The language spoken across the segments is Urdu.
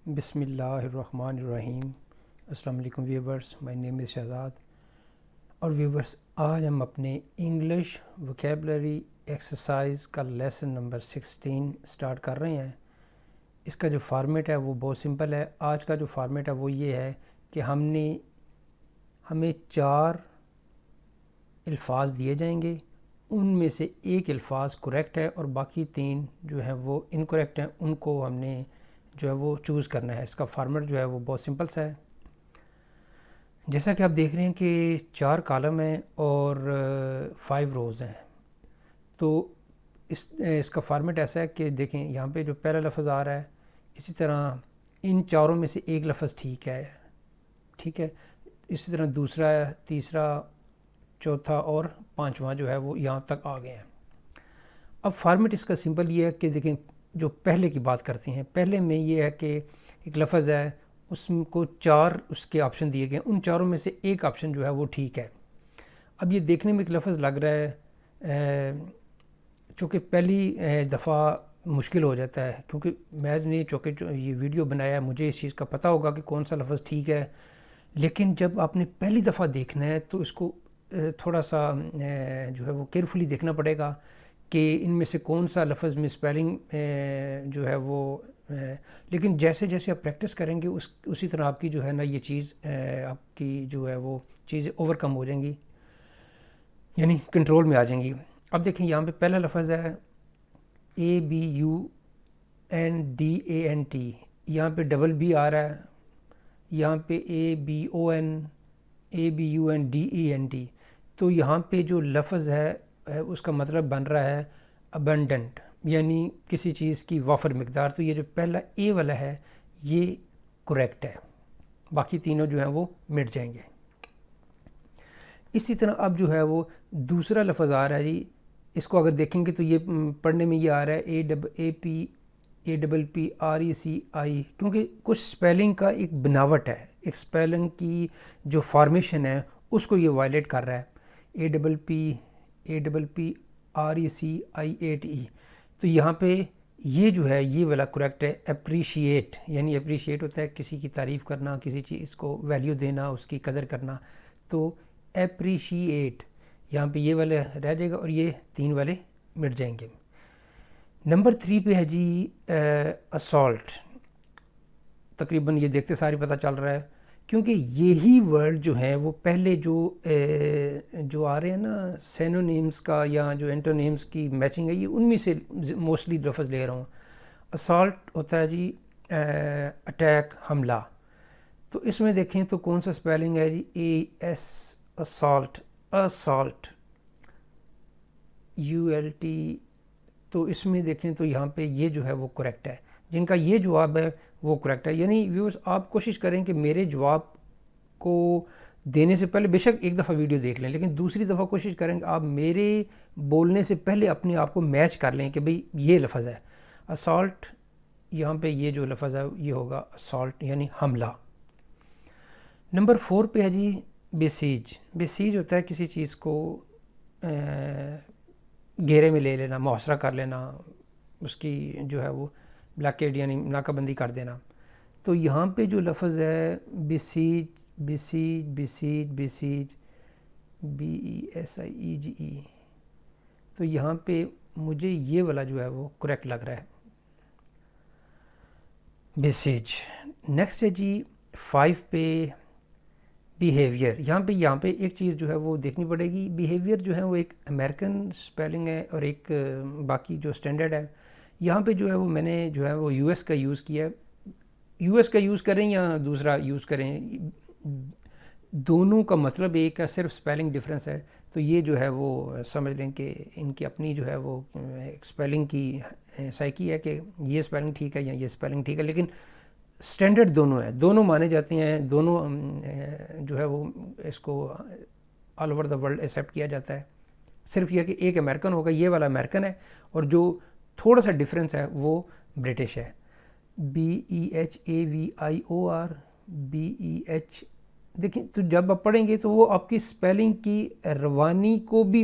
بسم اللہ الرحمن الرحیم۔ السلام علیکم ویورز، مائی نیم از شہزاد۔ اور ویورز، آج ہم اپنے انگلش ووکیبلری ایکسرسائز کا لیسن نمبر 16 سٹارٹ کر رہے ہیں۔ اس کا جو فارمیٹ ہے وہ بہت سمپل ہے۔ آج کا جو فارمیٹ ہے وہ یہ ہے کہ ہمیں 4 الفاظ دیے جائیں گے، ان میں سے ایک الفاظ کریکٹ ہے اور باقی 3 جو ہیں وہ انکریکٹ ہیں، ان کو ہم نے جو ہے وہ چوز کرنا ہے۔ اس کا فارمیٹ جو ہے وہ بہت سمپل سا ہے۔ جیسا کہ آپ دیکھ رہے ہیں کہ 4 کالم ہیں اور 5 روز ہیں، تو اس کا فارمیٹ ایسا ہے کہ دیکھیں یہاں پہ جو پہلا لفظ آ رہا ہے، اسی طرح ان چاروں میں سے ایک لفظ ٹھیک ہے، اسی طرح دوسرا، تیسرا، چوتھا اور 5واں جو ہے وہ یہاں تک آ گئے ہیں۔ اب فارمیٹ اس کا سمپل یہ ہے کہ دیکھیں جو پہلے کی بات کرتے ہیں، پہلے میں یہ ہے کہ ایک لفظ ہے، اس کو 4 اس کے آپشن دیے گئے ہیں، ان چاروں میں سے ایک آپشن جو ہے وہ ٹھیک ہے۔ اب یہ دیکھنے میں ایک لفظ لگ رہا ہے، چونکہ پہلی دفعہ مشکل ہو جاتا ہے، کیونکہ میں نے چونکہ یہ ویڈیو بنایا ہے، مجھے اس چیز کا پتہ ہوگا کہ کون سا لفظ ٹھیک ہے، لیکن جب آپ نے پہلی دفعہ دیکھنا ہے تو اس کو تھوڑا سا جو ہے وہ کیئرفلی دیکھنا پڑے گا کہ ان میں سے کون سا لفظ میں اسپیلنگ جو ہے وہ لیکن جیسے جیسے آپ پریکٹس کریں گے اسی طرح آپ کی جو ہے نا یہ چیز آپ کی جو ہے وہ چیزیں اوور کم ہو جائیں گی، یعنی کنٹرول میں آ جائیں گی۔ اب دیکھیں یہاں پہ پہلا لفظ ہے ABUNDANT، یہاں پہ ڈبل بی آ رہا ہے، یہاں پہ ABUNDENT، تو یہاں پہ جو لفظ ہے اس کا مطلب بن رہا ہے ابنڈنٹ، یعنی کسی چیز کی وافر مقدار۔ تو یہ جو پہلا اے والا ہے یہ کریکٹ ہے، باقی تینوں جو ہیں وہ مٹ جائیں گے۔ اسی طرح اب جو ہے وہ دوسرا لفظ آ رہا ہے جی، اس کو اگر دیکھیں گے تو یہ پڑھنے میں یہ آ رہا ہے APPRECI، کیونکہ کچھ سپیلنگ کا ایک بناوٹ ہے، ایک سپیلنگ کی جو فارمیشن ہے اس کو یہ وائلیٹ کر رہا ہے، APPRECIATE۔ تو یہاں پہ یہ جو ہے یہ والا کریکٹ ہے، اپریشیٹ، یعنی اپریشیٹ ہوتا ہے کسی کی تعریف کرنا، کسی چیز کو ویلیو دینا، اس کی قدر کرنا، تو اپریشیٹ یہاں پہ یہ والے رہ جائے گا اور یہ 3 والے مٹ جائیں گے۔ نمبر 3 پہ ہے جی اسالٹ، تقریباً یہ دیکھتے ساری پتہ چل رہا ہے، کیونکہ یہی ورڈ جو ہیں وہ پہلے جو آ رہے ہیں نا سینونیمز کا یا جو اینٹونیمز کی میچنگ ہے، یہ ان میں سے موسٹلی لفظ لے رہا ہوں۔ اسالٹ ہوتا ہے جی اٹیک، حملہ، تو اس میں دیکھیں تو کون سا سپیلنگ ہے جی اسالٹ، ULT، تو اس میں دیکھیں تو یہاں پہ یہ جو ہے وہ کریکٹ ہے، جن کا یہ جواب ہے وہ کریکٹ ہے۔ یعنی ویورز آپ کوشش کریں کہ میرے جواب کو دینے سے پہلے بے شک ایک دفعہ ویڈیو دیکھ لیں، لیکن دوسری دفعہ کوشش کریں کہ آپ میرے بولنے سے پہلے اپنے آپ کو میچ کر لیں کہ بھئی یہ لفظ ہے اسالٹ، یہاں پہ یہ جو لفظ ہے یہ ہوگا اسالٹ یعنی حملہ۔ نمبر 4 پہ ہے جی بیسیج۔ بیسیج ہوتا ہے کسی چیز کو گھیرے میں لے لینا، محاصرہ کر لینا، اس کی جو ہے وہ بلاکیڈ یعنی ناکہ بندی کر دینا۔ تو یہاں پہ جو لفظ ہے بیسیج BESIEGE، تو یہاں پہ مجھے یہ والا جو ہے وہ کریکٹ لگ رہا ہے، بیسیج۔ نیکسٹ ہے جی 5 پہ بیہیویئر۔ یہاں پہ ایک چیز جو ہے وہ دیکھنی پڑے گی، بیہیویئر جو ہے وہ ایک امریکن سپیلنگ ہے اور ایک باقی جو سٹینڈرڈ ہے۔ یہاں پہ جو ہے وہ میں نے جو ہے وہ US کا یوز کیا ہے، US کا یوز کریں یا دوسرا یوز کریں، دونوں کا مطلب ایک ہے، صرف سپیلنگ ڈفرینس ہے۔ تو یہ جو ہے وہ سمجھ لیں کہ ان کی اپنی جو ہے وہ ایک سپیلنگ کی سائیکی ہے کہ یہ سپیلنگ ٹھیک ہے یا یہ سپیلنگ ٹھیک ہے، لیکن سٹینڈرڈ دونوں ہیں، دونوں مانے جاتے ہیں، دونوں جو ہے وہ اس کو all over the world accept کیا جاتا ہے۔ صرف یہ کہ ایک امریکن ہوگا، یہ والا امریکن ہے، اور جو تھوڑا سا ڈفرینس ہے وہ برٹش ہے۔ BEHAVIOR BEH، دیکھیں تو جب آپ پڑھیں گے تو وہ آپ کی سپیلنگ کی روانی کو بھی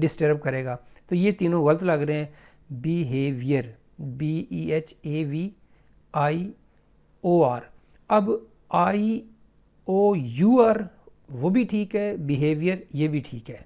ڈسٹرب کرے گا، تو یہ تینوں غلط لگ رہے ہیں۔ Behaviour BEHAVIOR O R. اب آئی او یو آر وہ بھی ٹھیک ہے، بیہیویئر یہ بھی ٹھیک ہے.